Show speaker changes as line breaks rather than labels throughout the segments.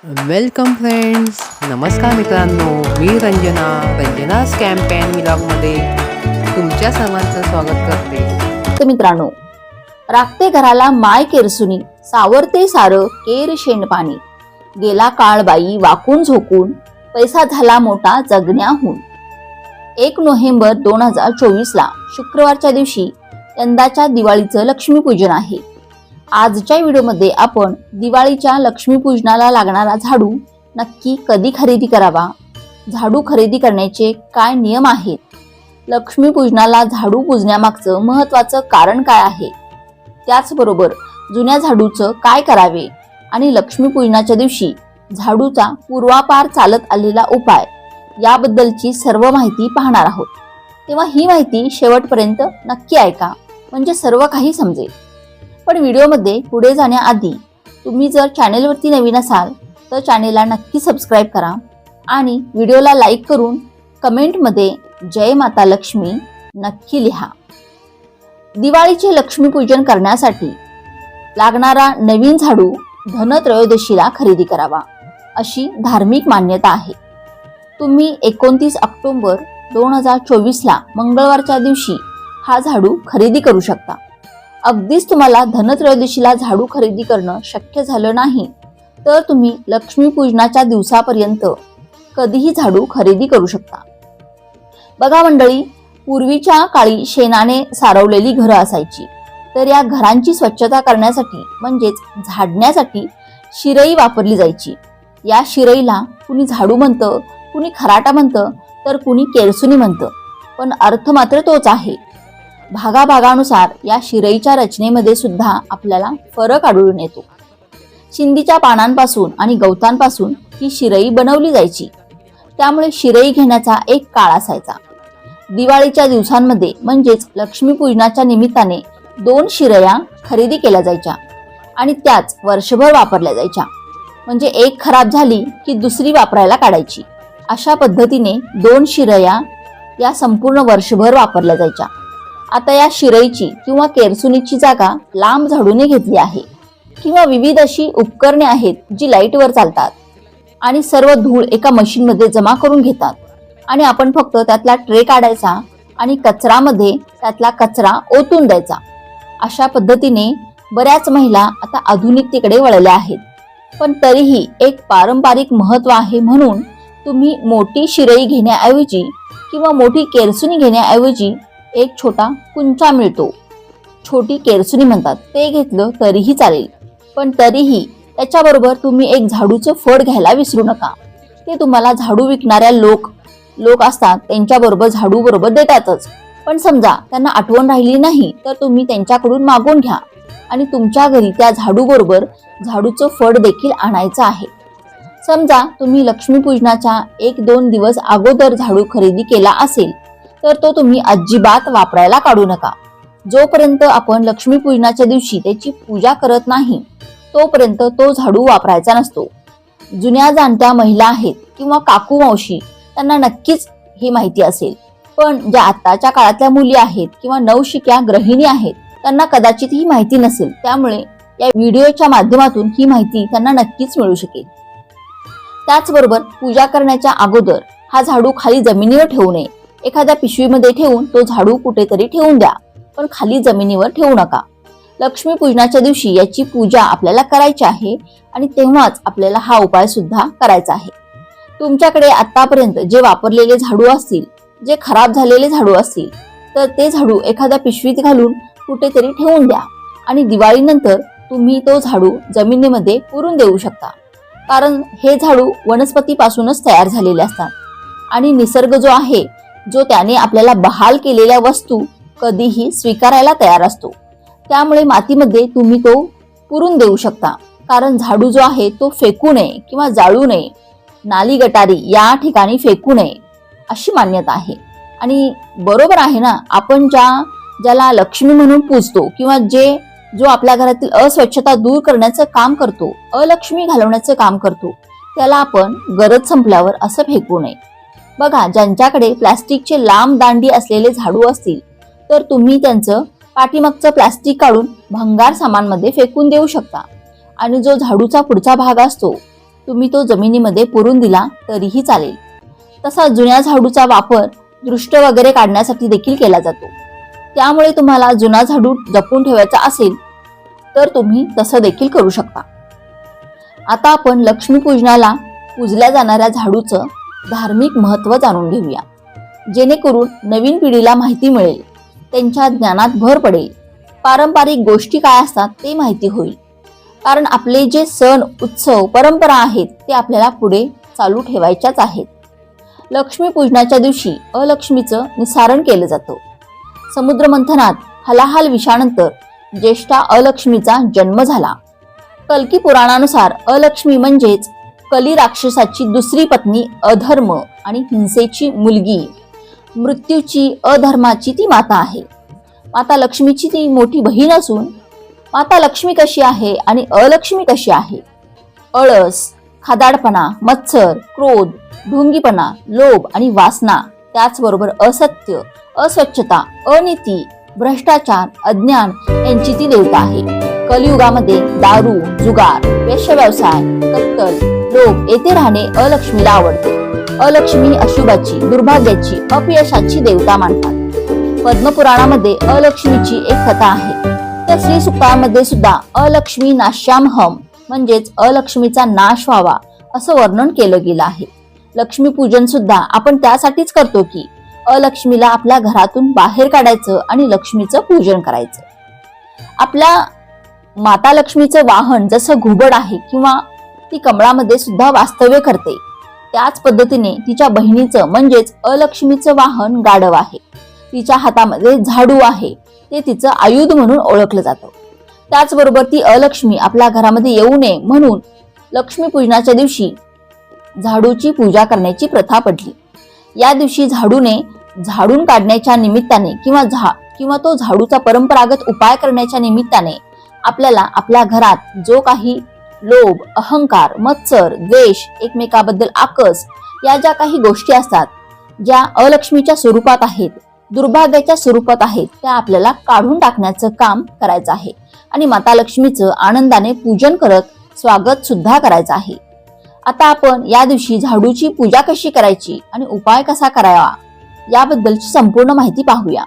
Welcome friends. नमस्कार मित्रांनो, मी रंजनास campaign व्लॉगमध्ये तुमच्या सर्वांचं स्वागत करते.
तर मित्रांनो, राखते घराला माय केरसुनी, सावरते सारं केर शेणपाणी. गेला काळ बाई वाकून झोकून, पैसा झाला मोठा जगण्याहून. 1 नोव्हेंबर 2024 ला शुक्रवारच्या दिवशी यंदाच्या दिवाळीचं लक्ष्मीपूजन आहे. आजच्या व्हिडिओमध्ये आपण दिवाळीच्या लक्ष्मीपूजनाला लागणारा झाडू नक्की कधी खरेदी करावा, झाडू खरेदी करण्याचे काय नियम आहेत, लक्ष्मीपूजनाला झाडू पूजण्यामागचं महत्त्वाचं कारण काय आहे, त्याचबरोबर जुन्या झाडूचं काय करावे आणि लक्ष्मीपूजनाच्या दिवशी झाडूचा पूर्वापार चालत आलेला उपाय याबद्दलची सर्व माहिती पाहणार आहोत. तेव्हा ही माहिती शेवटपर्यंत नक्की ऐका, म्हणजे सर्व काही समजेल. पण व्हिडिओमध्ये पुढे जाण्याआधी तुम्ही जर चॅनेलवरती नवीन असाल तर चॅनेलला नक्की सबस्क्राईब करा आणि व्हिडिओला लाईक करून कमेंटमध्ये जय माता लक्ष्मी नक्की लिहा. दिवाळीचे लक्ष्मीपूजन करण्यासाठी लागणारा नवीन झाडू धनत्रयोदशीला खरेदी करावा अशी धार्मिक मान्यता आहे. तुम्ही 29 ऑक्टोबर 2024 ला मंगळवारच्या दिवशी हा झाडू खरेदी करू शकता. अगदीच तुम्हाला धनत्रयोदशीला झाडू खरेदी करणं शक्य झालं नाही तर तुम्ही लक्ष्मीपूजनाच्या दिवसापर्यंत कधीही झाडू खरेदी करू शकता. बघा मंडळी, पूर्वीच्या काळी शेणाने सारवलेली घरं असायची, तर या घरांची स्वच्छता करण्यासाठी म्हणजेच झाडण्यासाठी शिरई वापरली जायची. या शिरईला कुणी झाडू म्हणतं, कुणी खराटा म्हणतं, तर कुणी केरसुनी म्हणतं, पण अर्थ मात्र तोच आहे. भागाभागानुसार या शिरईच्या रचनेमध्ये सुद्धा आपल्याला फरक आढळून येतो. चिंदीच्या पानांपासून आणि गवतांपासून ही शिरई बनवली जायची, त्यामुळे शिरई घेण्याचा एक काळ असायचा. दिवाळीच्या दिवसांमध्ये म्हणजेच लक्ष्मीपूजनाच्या निमित्ताने 2 शिरया खरेदी केल्या जायच्या आणि त्याच वर्षभर वापरल्या जायच्या. म्हणजे एक खराब झाली की दुसरी वापरायला काढायची. अशा पद्धतीने 2 शिरया या संपूर्ण वर्षभर वापरल्या जायच्या. आता या शिरईची किंवा केरसुनीची जागा लांब झाडूने घेतली आहे किंवा विविध अशी उपकरणे आहेत जी लाईटवर चालतात आणि सर्व धूळ एका मशीनमध्ये जमा करून घेतात आणि आपण फक्त त्यातला ट्रे काढायचा आणि कचरामध्ये त्यातला कचरा ओतून द्यायचा. अशा पद्धतीने बऱ्याच महिला आता आधुनिकतेकडे वळल्या आहेत. पण तरीही एक पारंपरिक महत्त्व आहे, म्हणून तुम्ही मोठी शिरई घेण्याऐवजी किंवा मोठी केरसुनी घेण्याऐवजी एक छोटा कुंचा मिळतो, छोटी केरसुनी म्हणतात, ते घेतलं तरीही चालेल. पण तरीही त्याच्याबरोबर तुम्ही एक झाडूचं फड घ्यायला विसरू नका. ते तुम्हाला झाडू विकणाऱ्या लोक असतात त्यांच्याबरोबर झाडू बरोबर देतातच. पण समजा त्यांना आठवण राहिली नाही तर तुम्ही त्यांच्याकडून मागून घ्या आणि तुमच्या घरी त्या झाडू बरोबर झाडूचं फड देखील आणायचं आहे. समजा तुम्ही लक्ष्मीपूजनाच्या 1-2 दिवस अगोदर झाडू खरेदी केला असेल तर तो तुम्ही अजिबात वापरायला काढू नका. जोपर्यंत आपण लक्ष्मीपूजनाच्या दिवशी त्याची पूजा करत नाही तोपर्यंत तो झाडू वापरायचा नसतो. जुन्या जाणत्या महिला आहेत किंवा काकू मावशी, त्यांना नक्कीच ही माहिती असेल, पण ज्या आताच्या काळातल्या मुली आहेत किंवा नवशिक्या गृहिणी आहेत त्यांना कदाचित ही माहिती नसेल. त्यामुळे या व्हिडिओच्या माध्यमातून ही माहिती त्यांना नक्कीच मिळू शकेल. त्याचबरोबर पूजा करण्याच्या अगोदर हा झाडू खाली जमिनीवर ठेवू नये. एखाद्या पिशवीमध्ये ठेवून तो झाडू कुठेतरी ठेवून द्या, पण खाली जमिनीवर ठेवू नका. लक्ष्मीपूजनाच्या दिवशी याची पूजा आपल्याला करायची आहे आणि तेव्हाच आपल्याला हा उपाय सुद्धा करायचा आहे. तुमच्याकडे आतापर्यंत जे वापरलेले झाडू असतील, जे खराब झालेले झाडू असतील, तर ते झाडू एखाद्या पिशवीत घालून कुठेतरी ठेवून द्या आणि दिवाळीनंतर तुम्ही तो झाडू जमिनीमध्ये पुरून देऊ शकता. कारण हे झाडू वनस्पतीपासूनच तयार झालेले असतात आणि निसर्ग जो आहे, जो त्याने आपल्याला बहाल केलेल्या वस्तू कधीही स्वीकारायला तयार असतो. त्यामुळे मातीमध्ये तुम्ही तो पुरून देऊ शकता. कारण झाडू जो आहे तो फेकू नये किंवा जाळू नये, नाली गटारी या ठिकाणी फेकू नये अशी मान्यता आहे. आणि बरोबर आहे ना, आपण ज्याला लक्ष्मी म्हणून पूजतो किंवा जो आपल्या घरातील अस्वच्छता दूर करण्याचं काम करतो, अलक्ष्मी घालवण्याचं काम करतो, त्याला आपण गरज संपल्यावर असं फेकू नये. बघा, ज्यांच्याकडे प्लास्टिकचे लांब दांडी असलेले झाडू असतील तर तुम्ही त्यांचं पाठीमागचं प्लास्टिक काढून भंगार सामानमध्ये फेकून देऊ शकता आणि जो झाडूचा पुढचा भाग असतो तुम्ही तो जमिनीमध्ये पुरून दिला तरीही चालेल. तसा जुन्या झाडूचा वापर दृष्ट वगैरे काढण्यासाठी देखील केला जातो. त्यामुळे तुम्हाला जुना झाडू जपून ठेवायचा असेल तर तुम्ही तसं देखील करू शकता. आता आपण लक्ष्मीपूजनाला पूजल्या जाणाऱ्या झाडूचं धार्मिक महत्त्व जाणून घेऊया, जेणेकरून नवीन पिढीला माहिती मिळेल, त्यांच्या ज्ञानात भर पडेल, पारंपरिक गोष्टी काय असतात ते माहिती होईल. कारण आपले जे सण उत्सव परंपरा आहेत ते आपल्याला पुढे चालू ठेवायच्याच आहेत. लक्ष्मीपूजनाच्या दिवशी अलक्ष्मीचं निसारण केलं जातं. समुद्र मंथनात हलाहल विषानंतर ज्येष्ठा अलक्ष्मीचा जन्म झाला. कल्की पुराणानुसार अलक्ष्मी म्हणजेच कली राक्षसाची दुसरी पत्नी, अधर्म आणि हिंसेची मुलगी, मृत्यूची, अधर्माची ती माता आहे. माता लक्ष्मीची ती मोठी बहीण असून माता लक्ष्मी कशी आहे आणि अलक्ष्मी कशी आहे? अळस, खादाडपणा, मत्सर, क्रोध, ढोंगीपणा, लोभ आणि वासना, त्याचबरोबर असत्य, अस्वच्छता, अनीती, भ्रष्टाचार, अज्ञान यांची ती देवता आहे. कलियुगामध्ये दारू, जुगार, वेश्याव्यवसाय, कत्तल, लोभ येथे राहणे अलक्ष्मीला आवडते. अलक्ष्मी अशुभाची, दुर्भाग्याची, अपयशाची देवता मानतात. पद्मपुराणामध्ये अलक्ष्मीची एक कथा आहे. त्या श्री सुक्तामध्ये सुद्धा अलक्ष्मी नाश्यामहम म्हणजेच अलक्ष्मीचा नाश व्हावा असं वर्णन केलं गेलं आहे. लक्ष्मीपूजन सुद्धा आपण त्यासाठीच करतो की अलक्ष्मीला आपल्या घरातून बाहेर काढायचं आणि लक्ष्मीचं पूजन करायचं. आपल्या माता लक्ष्मीचं वाहन जसं घुबड आहे किंवा ती कमळामध्ये सुद्धा वास्तव्य करते, त्याच पद्धतीने तिच्या बहिणीचं म्हणजेच अलक्ष्मीचं वाहन गाढव आहे. तिच्या हातामध्ये झाडू आहे, ते तिचं आयुध म्हणून ओळखलं जातं. त्याचबरोबर ती अलक्ष्मी आपल्या घरामध्ये येऊ नये म्हणून लक्ष्मीपूजनाच्या दिवशी झाडूची पूजा करण्याची प्रथा पडली. या दिवशी झाडूने झाडून काढण्याच्या निमित्ताने किंवा तो झाडूचा परंपरागत उपाय करण्याच्या निमित्ताने आपल्याला आपल्या घरात जो काही लोभ, अहंकार, मत्सर, द्वेष, एकमेकाबद्दल आकस या ज्या काही गोष्टी असतात, ज्या अलक्ष्मीच्या स्वरूपात आहेत, दुर्भाग्याच्या स्वरूपात आहेत, त्या आपल्याला काढून टाकण्याचं काम करायचं आहे आणि माता लक्ष्मीचं आनंदाने पूजन करत स्वागत सुद्धा करायचं आहे. आता आपण या दिवशी झाडूची पूजा कशी करायची आणि उपाय कसा करावा याबद्दलची संपूर्ण माहिती पाहूया.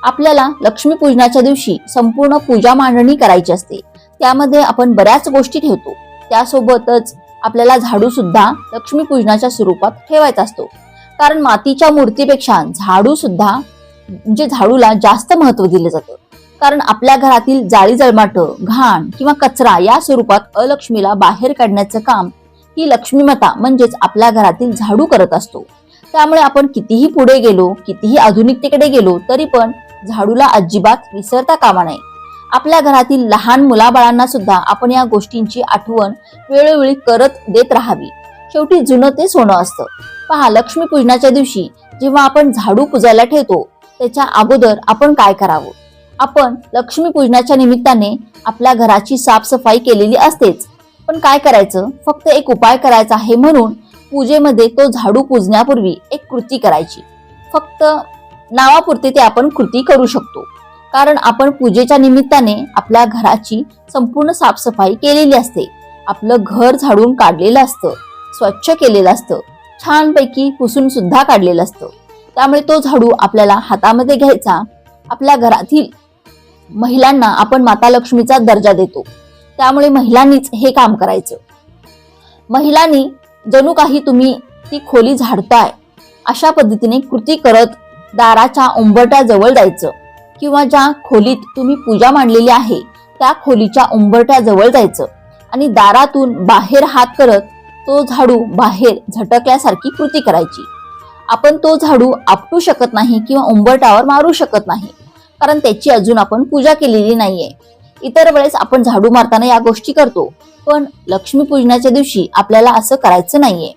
आपल्याला लक्ष्मीपूजनाच्या दिवशी संपूर्ण पूजा मांडणी करायची असते. त्यामध्ये आपण बऱ्याच गोष्टी ठेवतो. त्यासोबतच आपल्याला झाडू सुद्धा लक्ष्मीपूजनाच्या स्वरूपात ठेवायचा असतो. कारण मातीच्या मूर्तीपेक्षा झाडू सुद्धा म्हणजे झाडूला जास्त महत्त्व दिलं जातं. कारण आपल्या घरातील जाळी जळमाटं, घाण किंवा कचरा या स्वरूपात अलक्ष्मीला बाहेर काढण्याचं काम ही लक्ष्मीमाता म्हणजेच आपल्या घरातील झाडू करत असतो. त्यामुळे आपण कितीही पुढे गेलो, कितीही आधुनिकतेकडे गेलो तरी पण झाडूला अजिबात विसरता कामा नये. आपल्या घरातील लहान मुलाबाळांना सुद्धा आपण या गोष्टींची आठवण वेळोवेळी करत देत राहावी. शेवटी जुनं ते सोनं असतं. पहा, लक्ष्मीपूजनाच्या दिवशी जेव्हा आपण झाडू पुजायला ठेवतो त्याच्या अगोदर आपण काय करावं? आपण लक्ष्मीपूजनाच्या निमित्ताने आपल्या घराची साफसफाई केलेली असतेच, पण काय करायचं? फक्त एक उपाय करायचा आहे म्हणून पूजेमध्ये तो झाडू पुजण्यापूर्वी एक कृती करायची. फक्त नावापुरते ते आपण कृती करू शकतो. कारण आपण पूजेच्या निमित्ताने आपल्या घराची संपूर्ण साफसफाई केलेली असते. आपलं घर झाडून काढलेलं असतं, स्वच्छ केलेलं असतं, छानपैकी पुसून सुद्धा काढलेलं असतं. त्यामुळे तो झाडू आपल्याला हातामध्ये घ्यायचा. आपल्या घरातील महिलांना आपण माता लक्ष्मीचा दर्जा देतो, त्यामुळे महिलांनीच हे काम करायचं. महिलांनी जणू काही तुम्ही ती खोली झाडताय अशा पद्धतीने कृती करत दाराच्या उंबरट्याजवळ जायचं किंवा ज्या खोलीत तुम्ही पूजा मांडलेली आहे त्या खोलीच्या उंबरट्याजवळ जायचं आणि दारातून बाहेर हात करत तो झाडू बाहेर झटकल्यासारखी कृती करायची. आपण तो झाडू आपटू शकत नाही किंवा उंबरट्यावर मारू शकत नाही, कारण त्याची अजून आपण पूजा केलेली नाहीये. इतर वेळेस आपण झाडू मारताना या गोष्टी करतो, पण लक्ष्मीपूजनाच्या दिवशी आपल्याला असं करायचं नाहीये.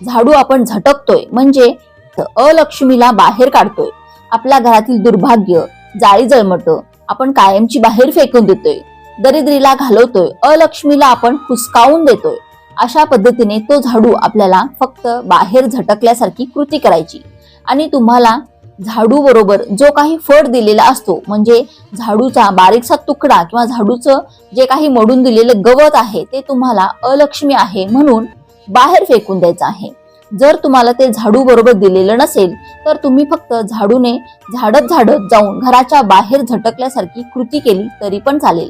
झाडू आपण झटकतोय म्हणजे अलक्ष्मीला बाहेर काढतोय. आपल्या घरातील दुर्भाग्य, जाळी जळमट आपण कायमची बाहेर फेकून देतोय. दरिद्रीला घालवतोय, अलक्ष्मीला आपण हुसकावून देतोय. अशा पद्धतीने तो झाडू आपल्याला फक्त बाहेर झटकल्यासारखी कृती करायची आणि तुम्हाला झाडू बरोबर जो काही फळ दिलेला असतो, म्हणजे झाडूचा बारीकसा तुकडा किंवा झाडूचं जे काही मोडून दिलेलं गवत आहे ते तुम्हाला अलक्ष्मी आहे म्हणून बाहेर फेकून द्यायचं आहे. जर तुम्हाला ते झाडू बरोबर दिलेलं नसेल तर तुम्ही फक्त झाडूने झाडत झाडत जाऊन घराच्या बाहेर झटकल्यासारखी कृती केली तरी पण चालेल.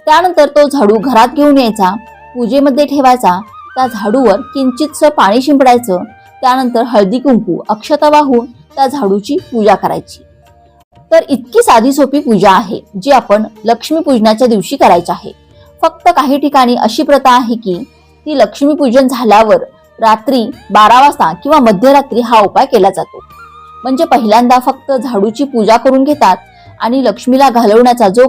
त्यानंतर तो झाडू घरात घेऊन यायचा, पूजेमध्ये ठेवायचा, त्या झाडूवर किंचितसं पाणी शिंपडायचं. त्यानंतर हळदी कुंकू अक्षता वाहून त्या झाडूची पूजा करायची. तर इतकी साधी सोपी पूजा आहे जी आपण लक्ष्मीपूजनाच्या दिवशी करायची आहे. फक्त काही ठिकाणी अशी प्रथा आहे की ती लक्ष्मीपूजन झाल्यावर रात्री 12 वाजता किंवा मध्यरात्री हा उपाय केला जातो. म्हणजे पहिल्यांदा फक्त झाडूची पूजा करून घेतात आणि अलक्ष्मीला घालवण्याचा जो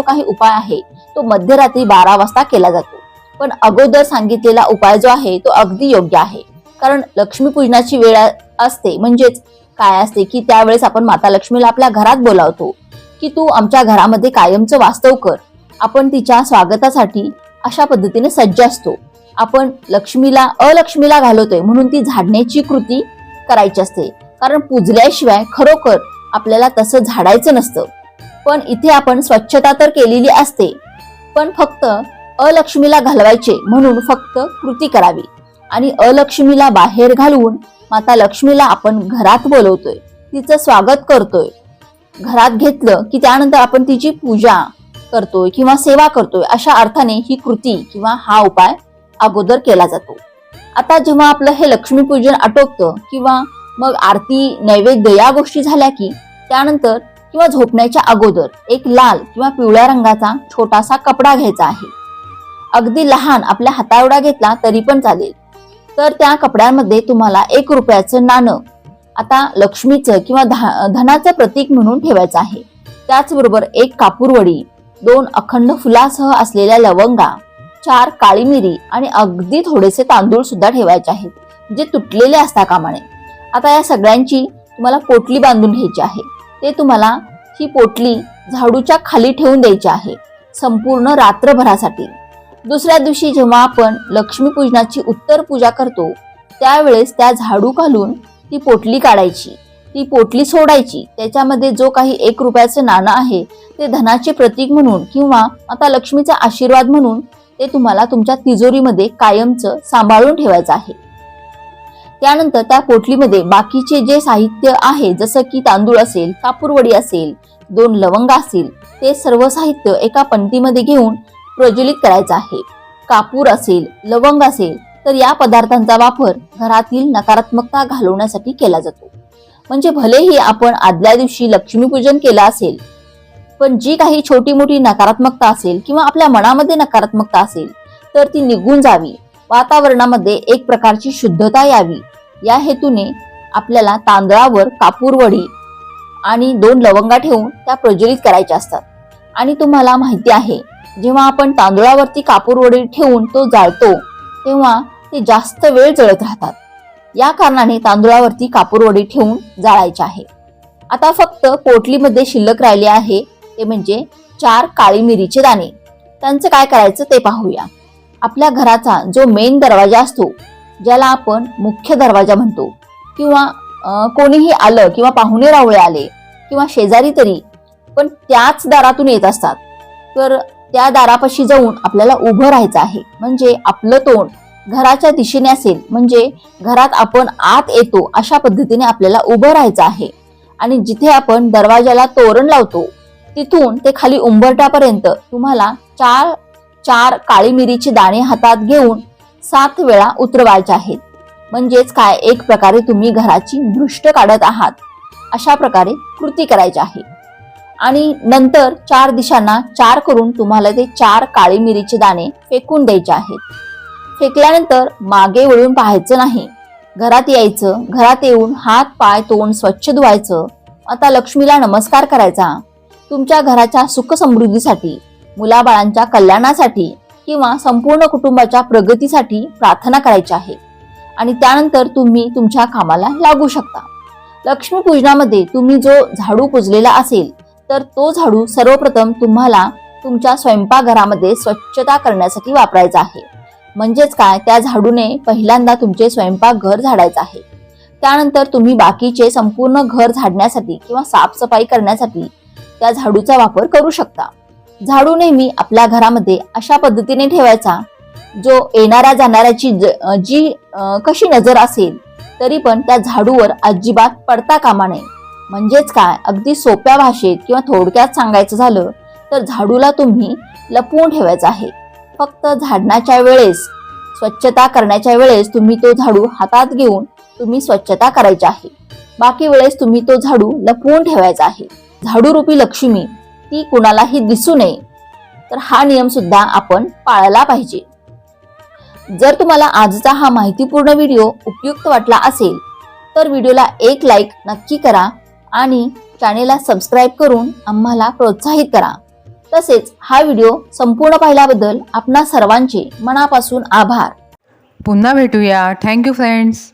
काही उपाय आहे तो मध्यरात्री 12 वाजता केला जातो. पण अगोदर सांगितलेला उपाय जो आहे तो अगदी योग्य आहे. कारण लक्ष्मीपूजनाची वेळ असते, म्हणजेच काय असते की त्यावेळेस आपण माता लक्ष्मीला आपल्या घरात बोलावतो की तू आमच्या घरामध्ये कायमचं वास्तव कर. आपण तिच्या स्वागतासाठी अशा पद्धतीने सज्ज असतो. आपण अलक्ष्मीला घालवतोय म्हणून ती झाडण्याची कृती करायची असते. कारण पूजल्याशिवाय खरोखर आपल्याला तसं झाडायचं नसतं. पण इथे आपण स्वच्छता तर केलेली असते, पण फक्त अलक्ष्मीला घालवायचे म्हणून फक्त कृती करावी. आणि अलक्ष्मीला बाहेर घालवून माता लक्ष्मीला आपण घरात बोलवतोय, तिचं स्वागत करतोय. घरात घेतलं की त्यानंतर आपण तिची पूजा करतोय किंवा सेवा करतोय, अशा अर्थाने ही कृती किंवा हा उपाय अगोदर केला जातो. आता जेव्हा आपलं हे लक्ष्मीपूजन आटोपतं किंवा मग आरती नैवेद्य या गोष्टी झाल्या की त्यानंतर किंवा झोपण्याच्या अगोदर एक लाल किंवा पिवळ्या रंगाचा छोटासा कपडा घ्यायचा आहे. अगदी लहान, आपल्या हाताएवढा घेतला तरी पण चालेल. तर त्या कपड्यामध्ये तुम्हाला 1 रुपयाचं नाणं आता लक्ष्मीचं किंवा धनाचं प्रतीक म्हणून ठेवायचं आहे. त्याचबरोबर 1 कापूरवडी, 2 अखंड फुलासह असलेल्या लवंगा, 4 काळी मिरी आणि अगदी थोडेसे तांदूळ सुद्धा ठेवायचे आहेत जे तुटलेले असता कामा नये. आता या सगळ्यांची तुम्हाला पोटली बांधून घ्यायची आहे. ते तुम्हाला ही पोटली झाडूच्या खाली ठेवून द्यायची आहे संपूर्ण रात्रभरासाठी. दुसऱ्या दिवशी जेव्हा आपण लक्ष्मीपूजनाची उत्तर पूजा करतो त्यावेळेस त्या झाडू घालून ती पोटली काढायची, ती पोटली सोडायची. त्याच्यामध्ये जो काही 1 रुपयाचं नाणं आहे ते धनाचे प्रतीक म्हणून किंवा आता लक्ष्मीचा आशीर्वाद म्हणून ते तुम्हाला तुमच्या तिजोरीमध्ये कायमचं सांभाळून ठेवायचं आहे. त्यानंतर त्या पोटलीमध्ये बाकीचे जे साहित्य आहे, जसं की तांदूळ असेल, कापूरवडी असेल, 2 लवंगा असतील, ते सर्व साहित्य एका पंक्तीमध्ये घेऊन प्रज्वलित करायचं आहे. कापूर असेल, लवंग असेल तर या पदार्थांचा वापर घरातील नकारात्मकता घालवण्यासाठी केला जातो. म्हणजे भलेही आपण आदल्या दिवशी लक्ष्मीपूजन केलं असेल, पण जी काही छोटी मोठी नकारात्मकता असेल किंवा आपल्या मनामध्ये नकारात्मकता असेल तर ती निघून जावी, वातावरणामध्ये एक प्रकारची शुद्धता यावी, या हेतूने आपल्याला तांदळावर कापूरवडी आणि 2 लवंगा ठेवून त्या प्रज्वलित करायच्या असतात. आणि तुम्हाला माहिती आहे, जेव्हा आपण तांदूळावरती कापूरवडी ठेवून तो जाळतो तेव्हा ते जास्त वेळ जळत राहतात. या कारणाने तांदूळावरती कापूरवडी ठेवून जाळायचे आहे. आता फक्त पोटलीमध्ये शिल्लक राहिले आहे ते म्हणजे 4 काळी मिरीचे दाणे. त्यांचं काय करायचं ते पाहूया. आपल्या घराचा जो मेन दरवाजा असतो, ज्याला आपण मुख्य दरवाजा म्हणतो, किंवा कोणीही आलं किंवा पाहुणे रावळे आले किंवा शेजारी तरी पण त्याच दारातून येत असतात, तर त्या दारापाशी जाऊन आपल्याला उभं राहायचं आहे. म्हणजे आपलं तोंड घराच्या दिशेने असेल, म्हणजे घरात आपण आत येतो अशा पद्धतीने आपल्याला उभं राहायचं आहे. आणि जिथे आपण दरवाजाला तोरण लावतो तिथून ते खाली उंबरठ्यापर्यंत तुम्हाला 4 काळी मिरीचे दाणे हातात घेऊन 7 वेळा उतरवायचे आहेत. म्हणजेच काय, एक प्रकारे तुम्ही घराची दृष्ट काढत आहात अशा प्रकारे कृती करायची आहे. आणि नंतर 4 दिशांना 4 करून तुम्हाला ते 4 काळी मिरीचे दाणे फेकून द्यायचे आहेत. फेकल्यानंतर मागे वळून पाहायचं नाही, घरात यायचं. घरात येऊन हात पाय तोंड स्वच्छ धुवायचं. आता लक्ष्मीला नमस्कार करायचा. तुमच्या घराच्या सुख समृद्धीसाठी, मुलाबाळांच्या कल्याणासाठी किंवा संपूर्ण कुटुंबाच्या प्रगतीसाठी प्रार्थना करायची आहे. आणि त्यानंतर तुम्ही तुमच्या कामाला लागू शकता. लक्ष्मीपूजनामध्ये तुम्ही जो झाडू पुजलेला असेल तर तो झाडू सर्वप्रथम तुम्हाला तुमच्या स्वयंपाकघरामध्ये स्वच्छता करण्यासाठी वापरायचा आहे. म्हणजेच काय, त्या झाडूने पहिल्यांदा तुमचे स्वयंपाकघर झाडायचं आहे. त्यानंतर तुम्ही बाकीचे संपूर्ण घर झाडण्यासाठी किंवा साफसफाई करण्यासाठी त्या झाडूचा वापर करू शकता. झाडू नेहमी आपल्या घरामध्ये अशा पद्धतीने ठेवायचा जो येणाऱ्या जाणाऱ्याची जी कशी नजर असेल तरी पण त्या झाडूवर अजिबात पडता कामा नये. म्हणजेच काय, अगदी सोप्या भाषेत किंवा थोडक्यात सांगायचं झालं तर झाडूला तुम्ही लपवून ठेवायचं आहे. फक्त झाडण्याच्या वेळेस, स्वच्छता करण्याच्या वेळेस तुम्ही तो झाडू हातात घेऊन तुम्ही स्वच्छता करायची आहे. बाकी वेळेस तुम्ही तो झाडू लपवून ठेवायचा आहे. झाडू रूपी लक्ष्मी ती कुणालाही दिसू नये, तर हा नियम सुद्धा आपण पाळला पाहिजे. जर तुम्हाला आजचा हा माहितीपूर्ण व्हिडिओ उपयुक्त वाटला असेल तर व्हिडिओला एक लाईक नक्की करा आणि चॅनेलला सबस्क्राईब करून आम्हाला प्रोत्साहित करा. तसेच हा व्हिडिओ संपूर्ण पाहिल्याबद्दल आपणा सर्वांचे मनापासून आभार.
पुन्हा भेटूया. Thank you friends.